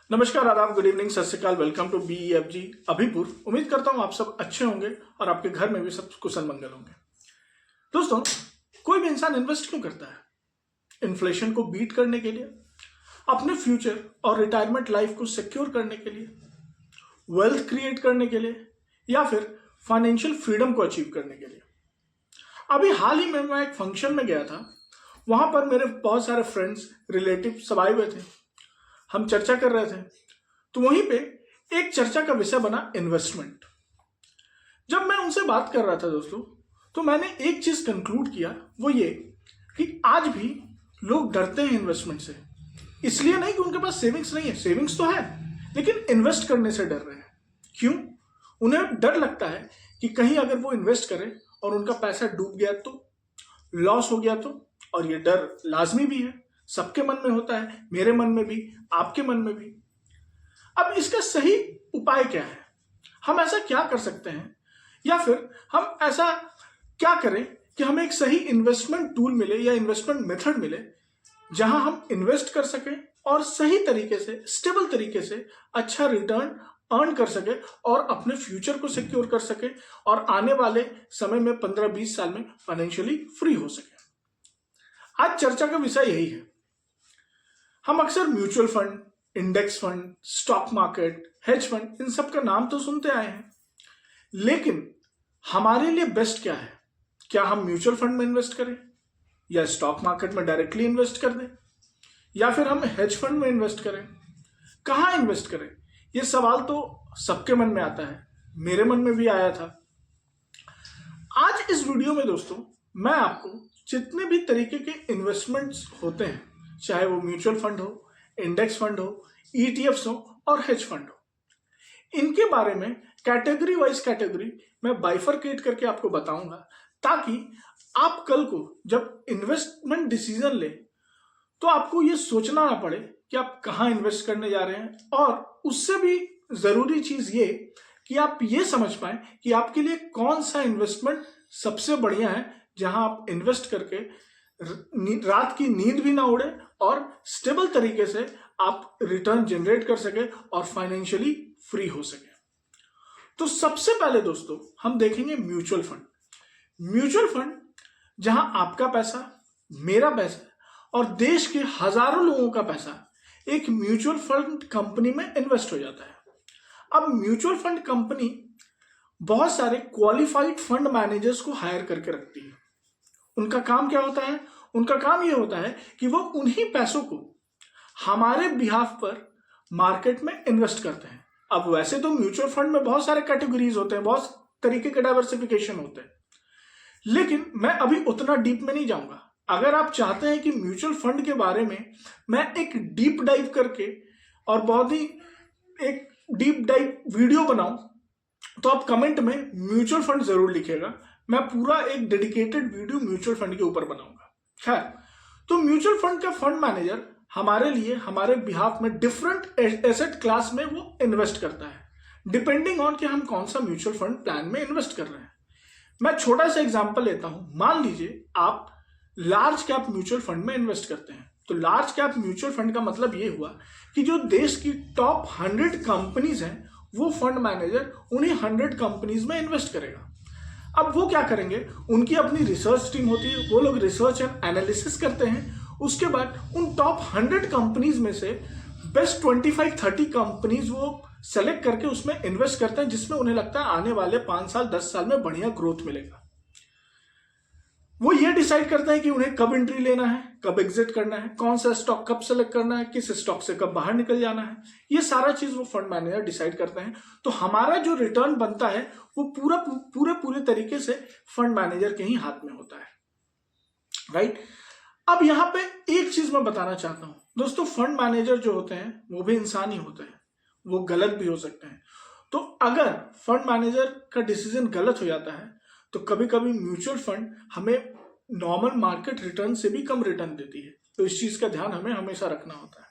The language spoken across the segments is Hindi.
नमस्कार, आदाब, गुड इवनिंग, सत श्री अकाल। Welcome to BEFG Abhipur. उम्मीद करता हूं आप सब अच्छे होंगे और आपके घर में भी सब कुशल मंगल होंगे। दोस्तों, कोई भी इंसान इन्वेस्ट क्यों करता है? इन्फ्लेशन को बीट करने के लिए, अपने फ्यूचर और रिटायरमेंट लाइफ को सिक्योर करने के लिए, वेल्थ क्रिएट करने के लिए, या फिर फाइनेंशियल फ्रीडम को अचीव करने के लिए। अभी हाल ही में मैं एक फंक्शन में गया था। वहां पर मेरे बहुत सारे फ्रेंड्स, रिलेटिव सब आए हुए थे। हम चर्चा कर रहे थे, तो वहीं पे एक चर्चा का विषय बना इन्वेस्टमेंट। जब मैं उनसे बात कर रहा था दोस्तों, तो मैंने एक चीज कंक्लूड किया, वो ये कि आज भी लोग डरते हैं इन्वेस्टमेंट से। इसलिए नहीं कि उनके पास सेविंग्स नहीं है, सेविंग्स तो है, लेकिन इन्वेस्ट करने से डर रहे हैं। क्यों? उन्हें डर लगता है कि कहीं अगर वो इन्वेस्ट करें और उनका पैसा डूब गया तो, लॉस हो गया तो। और ये डर लाजमी भी है, सबके मन में होता है, मेरे मन में भी, आपके मन में भी। अब इसका सही उपाय क्या है? हम ऐसा क्या कर सकते हैं, या फिर हम ऐसा क्या करें कि हमें एक सही इन्वेस्टमेंट टूल मिले या इन्वेस्टमेंट मेथड मिले, जहां हम इन्वेस्ट कर सकें और सही तरीके से, स्टेबल तरीके से अच्छा रिटर्न अर्न कर सके और अपने फ्यूचर को सिक्योर कर सके और आने वाले समय में 15-20 साल में फाइनेंशियली फ्री हो सके। आज चर्चा का विषय यही है। हम अक्सर mutual fund, index fund, stock market, hedge fund, इन सब का नाम तो सुनते आए हैं, लेकिन हमारे लिए बेस्ट क्या है? क्या हम म्यूचुअल फंड में इन्वेस्ट करें, या स्टॉक मार्केट में डायरेक्टली इन्वेस्ट कर दें, या फिर हम हेज फंड में इन्वेस्ट करें? कहाँ इन्वेस्ट करें? ये सवाल तो सबके मन में आता है, मेरे मन में भी आया था। आज इस वीडियो में दोस्तों, मैं आपको जितने भी तरीके के इन्वेस्टमेंट्स होते हैं, चाहे वो म्यूचुअल फंड हो, इंडेक्स फंड हो, ETFs हो और हेज फंड हो, इनके बारे में कैटेगरी वाइज कैटेगरी मैं बाइफरकेट करके आपको बताऊंगा, ताकि आप कल को जब इन्वेस्टमेंट डिसीजन ले तो आपको ये सोचना ना पड़े कि आप कहाँ इन्वेस्ट करने जा रहे हैं। और उससे भी जरूरी चीज ये कि आप ये समझ पाए कि आपके लिए कौन सा इन्वेस्टमेंट सबसे बढ़िया है, जहां आप इन्वेस्ट करके रात की नींद भी ना उड़े और स्टेबल तरीके से आप रिटर्न जनरेट कर सके और फाइनेंशियली फ्री हो सके। तो सबसे पहले दोस्तों हम देखेंगे म्यूचुअल फंड। म्यूचुअल फंड जहां आपका पैसा, मेरा पैसा और देश के हजारों लोगों का पैसा एक म्यूचुअल फंड कंपनी में इन्वेस्ट हो जाता है। अब म्यूचुअल फंड कंपनी बहुत सारे क्वालिफाइड फंड मैनेजर्स को हायर करके रखती है। उनका काम क्या होता है? उनका काम यह होता है कि वो उन्हीं पैसों को हमारे बिहाफ पर मार्केट में इन्वेस्ट करते हैं। अब वैसे तो म्यूचुअल फंड में बहुत सारे कैटेगरीज होते हैं, बहुत तरीके के डाइवर्सिफिकेशन होते हैं, लेकिन मैं अभी उतना डीप में नहीं जाऊंगा। अगर आप चाहते हैं कि म्यूचुअल फंड के बारे में मैं एक डीप डाइव करके और बहुत ही एक डीप डाइव वीडियो बनाऊं, तो आप कमेंट में म्यूचुअल फंड जरूर लिखिएगा। मैं पूरा एक डेडिकेटेड वीडियो म्यूचुअल फंड के ऊपर बनाऊंगा। खैर, तो म्यूचुअल फंड का फंड मैनेजर हमारे लिए, हमारे बिहाफ में डिफरेंट एसेट क्लास में वो इन्वेस्ट करता है, डिपेंडिंग ऑन कि हम कौन सा म्यूचुअल फंड प्लान में इन्वेस्ट कर रहे हैं। मैं छोटा सा एग्जांपल लेता हूं। मान लीजिए आप लार्ज कैप म्यूचुअल फंड में इन्वेस्ट करते हैं। तो लार्ज कैप म्यूचुअल फंड का मतलब ये हुआ कि जो देश की टॉप 100 कंपनीज हैं, वो फंड मैनेजर उन्हीं 100 कंपनीज में इन्वेस्ट करेगा। अब वो क्या करेंगे? उनकी अपनी रिसर्च टीम होती है, वो लोग रिसर्च एंड एनालिसिस करते हैं। उसके बाद उन टॉप 100 कंपनीज में से बेस्ट 25-30 कंपनीज वो सेलेक्ट करके उसमें इन्वेस्ट करते हैं, जिसमें उन्हें लगता है आने वाले 5 साल 10 साल में बढ़िया ग्रोथ मिलेगा। वो ये डिसाइड करते हैं कि उन्हें कब एंट्री लेना है, कब एग्जिट करना है, कौन सा स्टॉक कब सेलेक्ट करना है, किस स्टॉक से कब बाहर निकल जाना है। ये सारा चीज वो फंड मैनेजर डिसाइड करते हैं। तो हमारा जो रिटर्न बनता है वो पूरे तरीके से फंड मैनेजर के ही हाथ में होता है, राइट? अब यहां पे एक चीज मैं बताना चाहता हूं दोस्तों, फंड मैनेजर जो होते हैं वो भी इंसान ही होते हैं, वो गलत भी हो सकते हैं। तो अगर फंड मैनेजर का डिसीजन गलत हो जाता है तो कभी कभी म्यूचुअल फंड हमें नॉर्मल मार्केट रिटर्न से भी कम रिटर्न देती है। तो इस चीज का ध्यान हमें हमेशा रखना होता है,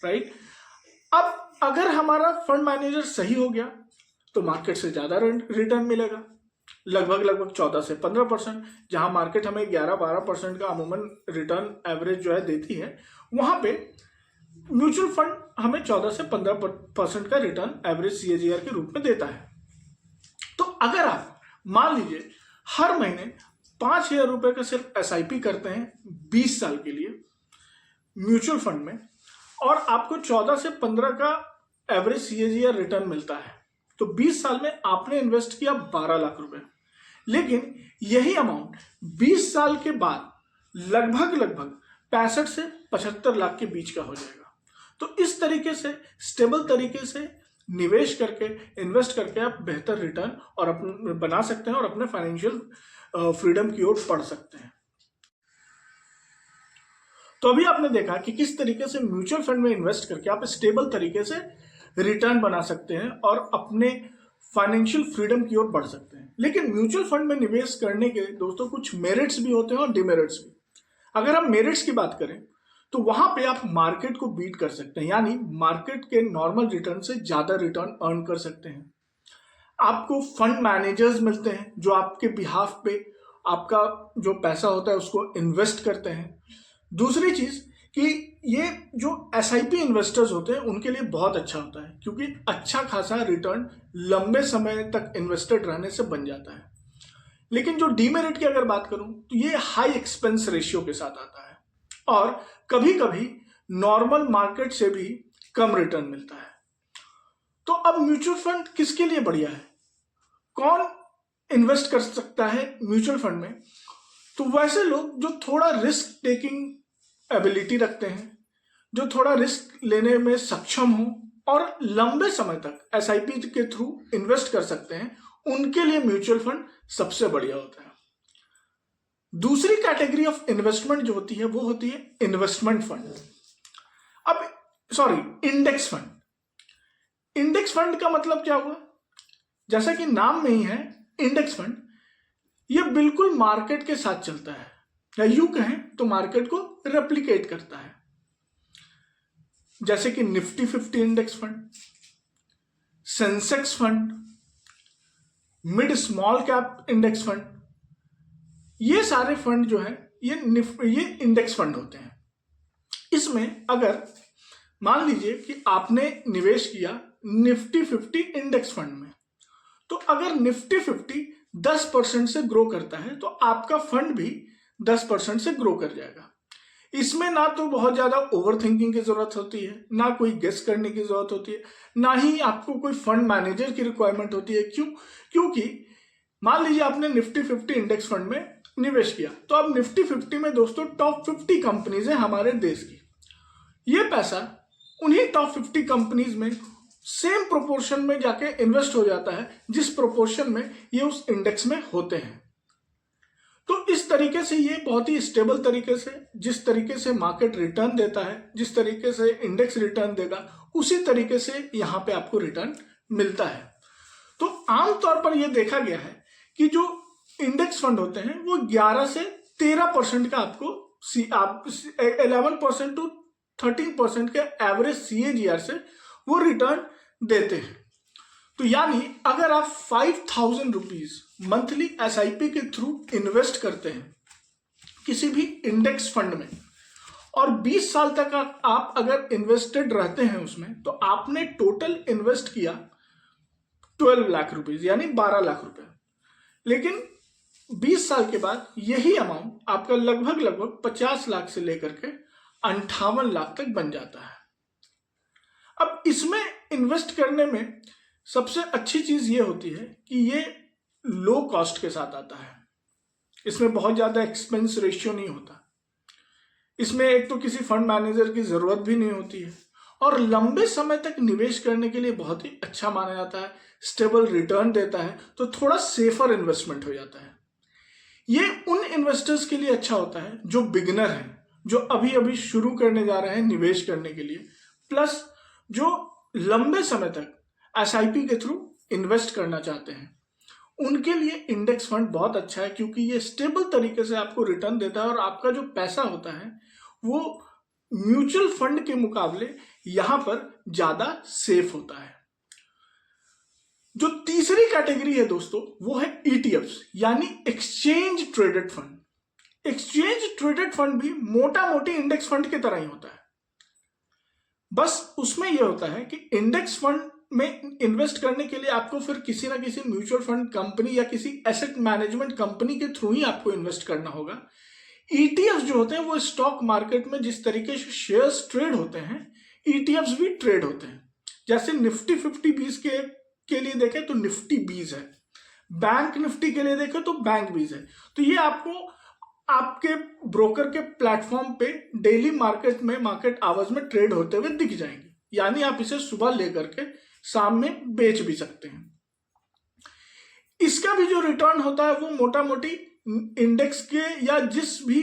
राइट? अब अगर हमारा फंड मैनेजर सही हो गया तो मार्केट से ज्यादा रिटर्न मिलेगा, लगभग 14 से 15%। जहां मार्केट हमें 11-12% का अमूमन रिटर्न एवरेज जो है देती है, वहां पे म्यूचुअल फंड हमें 14 से 15% का रिटर्न एवरेज CAGR के रूप में देता है। तो अगर आप मान लीजिए हर महीने 5,000 रुपए का सिर्फ SIP करते हैं 20 साल के लिए म्यूचुअल फंड में, और आपको 14 से 15 का एवरेज CAGR रिटर्न मिलता है, तो 20 साल में आपने इन्वेस्ट किया 12 लाख रुपए। लेकिन यही अमाउंट 20 साल के बाद लगभग 65 से 75 लाख के बीच का हो जाएगा। तो इस तरीके से स्टेबल तरीके से निवेश करके, इन्वेस्ट करके आप बेहतर रिटर्न और अपने बना सकते हैं और अपने फाइनेंशियल फ्रीडम की ओर बढ़ सकते हैं। तो अभी आपने देखा कि किस तरीके से म्यूचुअल फंड में इन्वेस्ट करके आप स्टेबल तरीके से रिटर्न बना सकते हैं और अपने फाइनेंशियल फ्रीडम की ओर बढ़ सकते हैं। लेकिन म्यूचुअल फंड में निवेश करने के दोस्तों कुछ मेरिट्स भी होते हैं और डिमेरिट्स भी। अगर हम मेरिट्स की बात करें तो वहां पे आप मार्केट को बीट कर सकते हैं, यानी मार्केट के नॉर्मल रिटर्न से ज्यादा रिटर्न अर्न कर सकते हैं। आपको फंड मैनेजर्स मिलते हैं जो आपके बिहाफ पे आपका जो पैसा होता है उसको इन्वेस्ट करते हैं। दूसरी चीज कि ये जो SIP इन्वेस्टर्स होते हैं उनके लिए बहुत अच्छा होता है, क्योंकि अच्छा खासा रिटर्न लंबे समय तक इन्वेस्टेड रहने से बन जाता है। लेकिन जो डीमेरिट की अगर बात करूं तो ये हाई एक्सपेंस रेशियो के साथ आता है और कभी कभी नॉर्मल मार्केट से भी कम रिटर्न मिलता है। तो अब म्यूचुअल फंड किसके लिए बढ़िया है, कौन इन्वेस्ट कर सकता है म्यूचुअल फंड में? तो वैसे लोग जो थोड़ा रिस्क टेकिंग एबिलिटी रखते हैं, जो थोड़ा रिस्क लेने में सक्षम हो और लंबे समय तक SIP के थ्रू इन्वेस्ट कर सकते हैं, उनके लिए म्यूचुअल फंड सबसे बढ़िया होता है। दूसरी कैटेगरी ऑफ इन्वेस्टमेंट जो होती है वो होती है investment fund. Index fund. Index fund का मतलब क्या हुआ? जैसा कि नाम में ही है इंडेक्स फंड, ये बिल्कुल मार्केट के साथ चलता है, या यूं कहें तो मार्केट को रेप्लिकेट करता है। जैसे कि Nifty 50 index fund, Sensex fund, mid small cap index fund, ये सारे फंड जो है ये इंडेक्स फंड होते हैं। इसमें अगर मान लीजिए कि आपने निवेश किया निफ्टी 50 इंडेक्स फंड में, तो अगर निफ्टी 50 10% से ग्रो करता है तो आपका फंड भी 10% से ग्रो कर जाएगा। इसमें ना तो बहुत ज्यादा ओवर थिंकिंग की जरूरत होती है, ना कोई गेस करने की जरूरत होती है, ना ही आपको कोई फंड मैनेजर की रिक्वायरमेंट होती है। क्योंकि मान लीजिए आपने निफ्टी 50 इंडेक्स फंड में निवेश किया, तो अब निफ्टी 50 में दोस्तों टॉप 50 कंपनीज है हमारे देश की। ये पैसा उन्हीं टॉप 50 कंपनीज में सेम प्रोपोर्शन में जाके इन्वेस्ट हो जाता है जिस प्रोपोर्शन में ये उस इंडेक्स में होते हैं। तो इस तरीके से ये बहुत ही स्टेबल तरीके से, जिस तरीके से मार्केट रिटर्न देता है, जिस तरीके से इंडेक्स रिटर्न देगा, उसी तरीके से यहां पे आपको रिटर्न मिलता है। तो आमतौर पर यह देखा गया है कि जो इंडेक्स फंड होते हैं वो 11 से 13% का आपको 11% टू 13% के एवरेज CAGR से वो रिटर्न देते हैं। तो यानी अगर आप 5,000 रुपीज मंथली SIP के थ्रू इन्वेस्ट करते हैं किसी भी इंडेक्स फंड में और 20 साल तक आप अगर इन्वेस्टेड रहते हैं उसमें, तो आपने टोटल इन्वेस्ट किया 12 लाख रुपीज यानी 12 लाख रुपए। लेकिन 20 साल के बाद यही अमाउंट आपका लगभग 50 लाख से लेकर के 58 लाख तक बन जाता है। अब इसमें इन्वेस्ट करने में सबसे अच्छी चीज ये होती है कि ये लो कॉस्ट के साथ आता है। इसमें बहुत ज्यादा एक्सपेंस रेशियो नहीं होता। इसमें एक तो किसी फंड मैनेजर की जरूरत भी नहीं होती है और लंबे समय तक निवेश करने के लिए बहुत ही अच्छा माना जाता है। स्टेबल रिटर्न देता है, तो थोड़ा सेफर इन्वेस्टमेंट हो जाता है। ये उन इन्वेस्टर्स के लिए अच्छा होता है जो बिगिनर हैं, जो अभी अभी शुरू करने जा रहे हैं निवेश करने के लिए, प्लस जो लंबे समय तक SIP के थ्रू इन्वेस्ट करना चाहते हैं। उनके लिए इंडेक्स फंड बहुत अच्छा है, क्योंकि ये स्टेबल तरीके से आपको रिटर्न देता है और आपका जो पैसा होता है वो म्यूचुअल फंड के मुकाबले यहां पर ज्यादा सेफ होता है। जो तीसरी कैटेगरी है दोस्तों वो है ETFs यानी exchange traded fund. Exchange traded fund भी मोटा मोटी इंडेक्स फंड की तरह ही होता है। बस उसमें यह होता है कि इंडेक्स फंड में इन्वेस्ट करने के लिए आपको फिर किसी ना किसी म्यूचुअल फंड कंपनी या किसी एसेट मैनेजमेंट कंपनी के थ्रू ही आपको इन्वेस्ट करना होगा। ईटीएफ्स जो होते हैं वो स्टॉक मार्केट में जिस तरीके से शेयर्स ट्रेड होते हैं, ईटीएफ्स भी ट्रेड होते हैं। जैसे निफ्टी 50 बीस के लिए देखें तो निफ्टी 20 है, बैंक निफ्टी के लिए देखें तो बैंक 20 है। तो ये आपको आपके ब्रोकर के प्लेटफॉर्म पे डेली मार्केट में मार्केट आवर्स में ट्रेड होते हुए दिख जाएंगे, यानी आप इसे सुबह लेकर के शाम में बेच भी सकते हैं। इसका भी जो रिटर्न होता है वो मोटा मोटी इंडेक्स के या जिस भी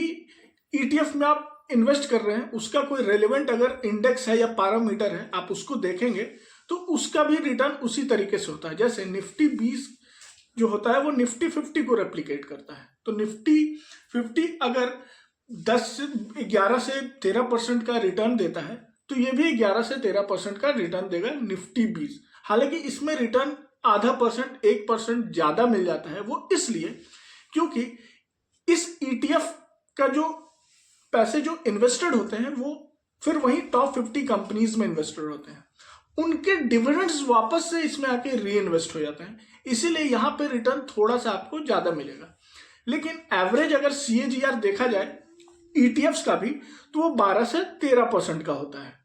ईटीएफ में आप इन्वेस्ट कर रहे हैं उसका कोई रेलेवेंट अगर इंडेक्स है या पैरामीटर है, आप उसको देखेंगे तो उसका भी रिटर्न उसी तरीके से होता है। जैसे निफ्टी 20 जो होता है वो निफ्टी 50 को रेप्लिकेट करता है। तो निफ्टी 50 अगर 11 से 13% का रिटर्न देता है तो ये भी 11 से 13% का रिटर्न देगा निफ्टी 20। हालांकि इसमें रिटर्न आधा परसेंट 1% ज्यादा मिल जाता है, वो इसलिए क्योंकि इस ईटीएफ का जो पैसे जो इन्वेस्टेड होते हैं वो फिर वही टॉप 50 कंपनीज में इन्वेस्टेड होते हैं, उनके डिविडेंड्स वापस से इसमें आके री इन्वेस्ट हो जाते हैं, इसीलिए यहां पे रिटर्न थोड़ा सा आपको ज्यादा मिलेगा। लेकिन एवरेज अगर सीएजीआर देखा जाए ईटीएफ्स का भी तो वो 12 से 13% का होता है।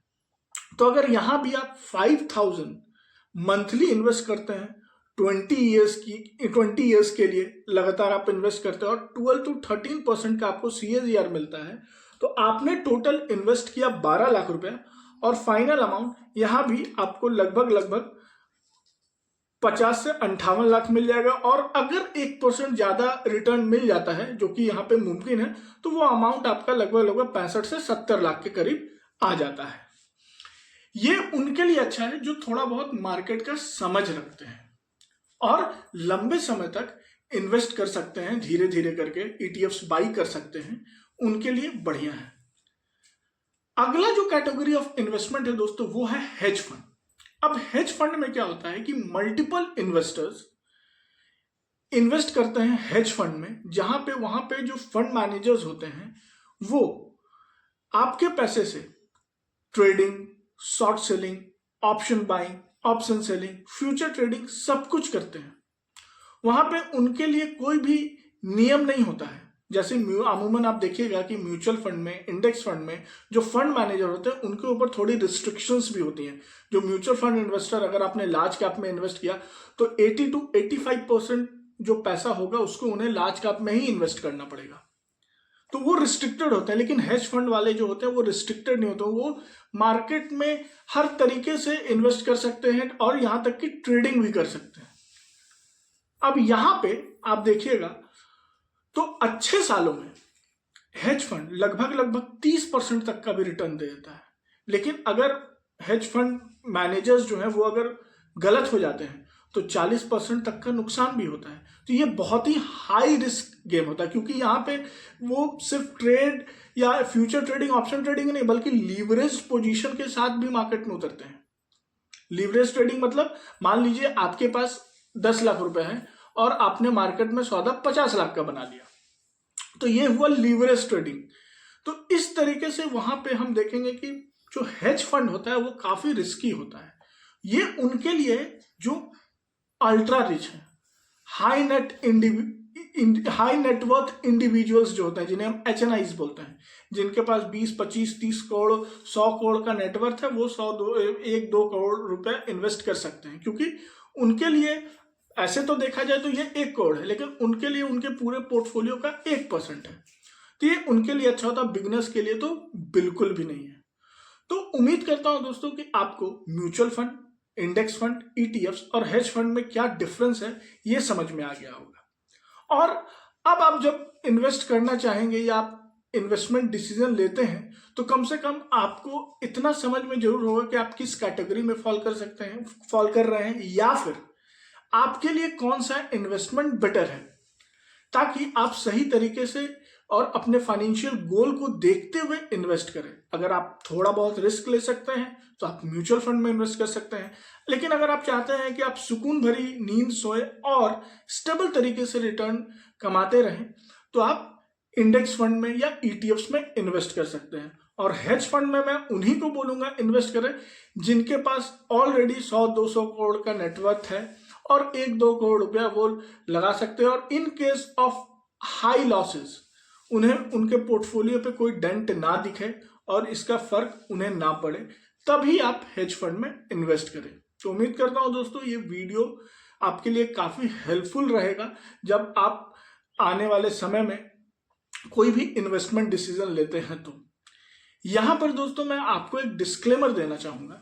तो अगर यहां भी आप 5000 मंथली इन्वेस्ट करते हैं 20 ईयर्स के लिए लगातार आप इन्वेस्ट करते हैं और 12 to 13% का आपको सीएजीआर मिलता है, तो आपने टोटल इन्वेस्ट किया 12 लाख रुपया और फाइनल अमाउंट यहां भी आपको लगभग 50 से 58 लाख मिल जाएगा। और अगर 1% ज्यादा रिटर्न मिल जाता है जो कि यहाँ पे मुमकिन है, तो वो अमाउंट आपका लगभग 65 से 70 लाख के करीब आ जाता है। ये उनके लिए अच्छा है जो थोड़ा बहुत मार्केट का समझ रखते हैं और लंबे समय तक इन्वेस्ट कर सकते हैं, धीरे धीरे करके ईटीएफ्स बाई कर सकते हैं, उनके लिए बढ़िया है। अगला जो कैटेगरी ऑफ इन्वेस्टमेंट है दोस्तों वो है हेज फंड। अब हेज फंड में क्या होता है कि मल्टीपल इन्वेस्टर्स इन्वेस्ट करते हैं हेज फंड में, जहां पे वहां पे जो फंड मैनेजर्स होते हैं वो आपके पैसे से trading, short selling, option buying, option selling, future trading सब कुछ करते हैं। वहां पे उनके लिए कोई भी नियम नहीं होता है। जैसे अमूमन आप देखिएगा कि म्यूचुअल फंड में, इंडेक्स फंड में जो फंड मैनेजर होते हैं उनके ऊपर थोड़ी रिस्ट्रिक्शंस भी होती हैं। जो म्यूचुअल फंड इन्वेस्टर, अगर आपने लार्ज कैप में इन्वेस्ट किया तो 80 to 85% जो पैसा होगा उसको उन्हें लार्ज कैप में ही इन्वेस्ट करना पड़ेगा, तो वो रिस्ट्रिक्टेड होते हैं। लेकिन हेज फंड वाले जो होते हैं वो रिस्ट्रिक्टेड नहीं होते, वो मार्केट में हर तरीके से इन्वेस्ट कर सकते हैं और यहां तक कि ट्रेडिंग भी कर सकते हैं। अब यहां पे आप देखिएगा तो अच्छे सालों में हेज फंड लगभग 30% तक का भी रिटर्न दे देता है। लेकिन अगर हेज फंड मैनेजर्स जो हैं वो अगर गलत हो जाते हैं तो 40% तक का नुकसान भी होता है। तो ये बहुत ही हाई रिस्क गेम होता है, क्योंकि यहाँ पे वो सिर्फ ट्रेड या फ्यूचर ट्रेडिंग, ऑप्शन ट्रेडिंग नहीं बल्कि लीवरेज पोजीशन के साथ भी मार्केट में उतरते हैं। लीवरेज ट्रेडिंग मतलब मान लीजिए आपके पास 10 लाख रुपए है और आपने मार्केट में सौदा 50 लाख का बना लिया, तो ये हुआ लीवरेज ट्रेडिंग। तो इस तरीके से वहां पे हम देखेंगे कि जो हेज फंड होता है वो काफी रिस्की होता है। ये उनके लिए जो अल्ट्रा रिच है, हाई नेटवर्थ इंडिविजुअल्स जो होते हैं, जिन्हें हम HNIs बोलते हैं, जिनके पास 20, 25, 30 करोड़, 100 करोड़ का नेटवर्थ है, वो 1-2 करोड़ रुपए इन्वेस्ट कर सकते हैं। क्योंकि उनके लिए ऐसे तो देखा जाए तो ये 1 करोड़ है, लेकिन उनके लिए उनके पूरे पोर्टफोलियो का 1% है, तो ये उनके लिए अच्छा होता है। बिगनर्स के लिए तो बिल्कुल भी नहीं है। तो उम्मीद करता हूं दोस्तों कि आपको mutual fund, index fund, ETFs और हेज फंड में क्या डिफरेंस है ये समझ में आ गया होगा। और अब आप जब इन्वेस्ट करना चाहेंगे या आप इन्वेस्टमेंट डिसीजन लेते हैं तो कम से कम आपको इतना समझ में जरूर होगा कि आप किस कैटेगरी में फॉल कर रहे हैं या फिर आपके लिए कौन सा इन्वेस्टमेंट बेटर है, ताकि आप सही तरीके से और अपने फाइनेंशियल गोल को देखते हुए इन्वेस्ट करें। अगर आप थोड़ा बहुत रिस्क ले सकते हैं तो आप म्यूचुअल फंड में इन्वेस्ट कर सकते हैं, लेकिन अगर आप चाहते हैं कि आप सुकून भरी नींद सोए और स्टेबल तरीके से रिटर्न कमाते रहें तो आप इंडेक्स फंड में या ईटीएफ्स में इन्वेस्ट कर सकते हैं। और हेज फंड में मैं उन्हीं को बोलूंगा इन्वेस्ट करें जिनके पास ऑलरेडी 100-200 करोड़ का नेटवर्थ है और 1-2 करोड़ रुपया वो लगा सकते हैं, और in case of high losses उन्हें उनके पोर्टफोलियो पे कोई डेंट ना दिखे और इसका फर्क उन्हें ना पड़े, तभी आप हेज फंड में इन्वेस्ट करें। तो उम्मीद करता हूं दोस्तों ये वीडियो आपके लिए काफी हेल्पफुल रहेगा जब आप आने वाले समय में कोई भी इन्वेस्टमेंट डिसीजन लेते हैं। तो यहां पर दोस्तों मैं आपको एक डिस्क्लेमर देना चाहूंगा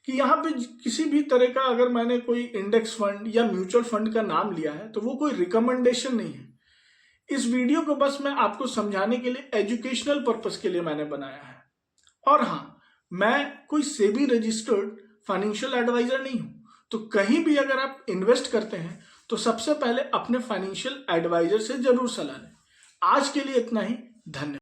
कि यहाँ पे किसी भी तरह का अगर मैंने कोई इंडेक्स फंड या म्यूचुअल फंड का नाम लिया है तो वो कोई रिकमेंडेशन नहीं है। इस वीडियो को बस मैं आपको समझाने के लिए एजुकेशनल पर्पस के लिए मैंने बनाया है। और हाँ, मैं कोई सेबी रजिस्टर्ड फाइनेंशियल एडवाइजर नहीं हूं। तो कहीं भी अगर आप इन्वेस्ट करते हैं तो सबसे पहले अपने फाइनेंशियल एडवाइजर से जरूर सलाह लें। आज के लिए इतना ही, धन्यवाद।